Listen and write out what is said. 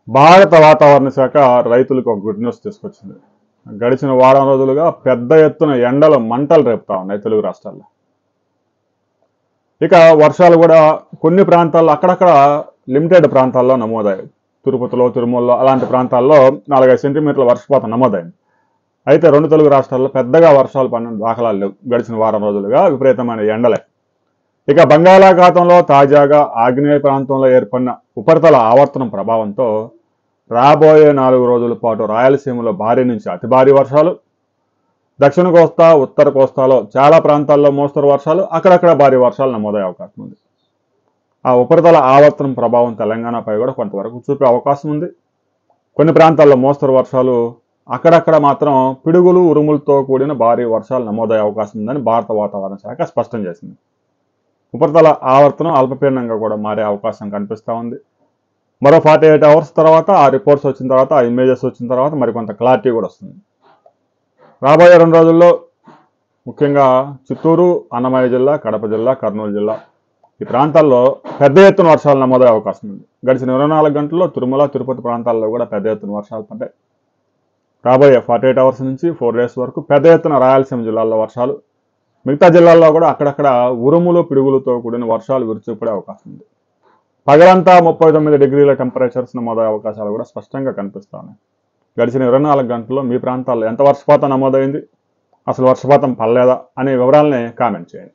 భారత వాతావరణ శాఖ రైతులకు ఒక గుడ్ న్యూస్ తీసుకొచ్చింది. గడిచిన వారం రోజులుగా పెద్ద ఎత్తున ఎండలు మంటలు రేపుతా ఉన్నాయి తెలుగు రాష్ట్రాల్లో. ఇక వర్షాలు కూడా కొన్ని ప్రాంతాల్లో అక్కడక్కడ లిమిటెడ్ ప్రాంతాల్లో నమోదయ్యాయి. తిరుపతిలో, తిరుమలలో అలాంటి ప్రాంతాల్లో 4-5 సెంటీమీటర్ల వర్షపాతం నమోదైంది. అయితే రెండు తెలుగు రాష్ట్రాల్లో పెద్దగా వర్షాలు పడిన దాఖలాలు లేవు. గడిచిన వారం రోజులుగా విపరీతమైన ఎండలే. ఇక బంగాళాఖాతంలో తాజాగా ఆగ్నేయ ప్రాంతంలో ఏర్పడిన ఉపరితల ఆవర్తనం ప్రభావంతో రాబోయే 4 రోజుల పాటు రాయలసీమలో భారీ నుంచి అతి భారీ వర్షాలు, దక్షిణ కోస్తా, ఉత్తర కోస్తాలో చాలా ప్రాంతాల్లో మోస్తరు వర్షాలు, అక్కడక్కడ భారీ వర్షాలు నమోదయ్యే అవకాశం ఉంది. ఆ ఉపరితల ఆవర్తనం ప్రభావం తెలంగాణపై కూడా కొంతవరకు చూపే అవకాశం ఉంది. కొన్ని ప్రాంతాల్లో మోస్తరు వర్షాలు, అక్కడక్కడ మాత్రం పిడుగులు, ఉరుములతో కూడిన భారీ వర్షాలు నమోదయ్యే అవకాశం ఉందని భారత వాతావరణ శాఖ స్పష్టం చేసింది. ఉపరితల ఆవర్తనం అల్పపీడనంగా కూడా మారే అవకాశం కనిపిస్తూ ఉంది. మరో 48 అవర్స్ తర్వాత ఆ రిపోర్ట్స్ వచ్చిన తర్వాత, ఆ ఇమేజెస్ వచ్చిన తర్వాత మరికొంత క్లారిటీ కూడా వస్తుంది. రాబోయే 2 రోజుల్లో ముఖ్యంగా చిత్తూరు, అన్నమయ్య జిల్లా, కడప జిల్లా, కర్నూలు జిల్లా ఈ ప్రాంతాల్లో పెద్ద ఎత్తున వర్షాలు నమోదయ్యే అవకాశం ఉంది. గడిచిన 24 గంటల్లో తిరుమల, తిరుపతి ప్రాంతాల్లో కూడా పెద్ద ఎత్తున వర్షాలు పడ్డాయి. రాబోయే 48 అవర్స్ నుంచి 4 డేస్ వరకు పెద్ద ఎత్తున రాయలసీమ జిల్లాల్లో వర్షాలు, మిగతా జిల్లాల్లో కూడా అక్కడక్కడ ఉరుములు, పిడుగులతో కూడిన వర్షాలు విరుచుకుపడే అవకాశం ఉంది. పగలంతా 39 డిగ్రీల టెంపరేచర్స్ నమోదయ్యే అవకాశాలు కూడా స్పష్టంగా కనిపిస్తాయి. గడిచిన 24 గంటల్లో మీ ప్రాంతాల్లో ఎంత వర్షపాతం నమోదైంది, అసలు వర్షపాతం పడలేదా అనే వివరాలని కామెంట్ చేయండి.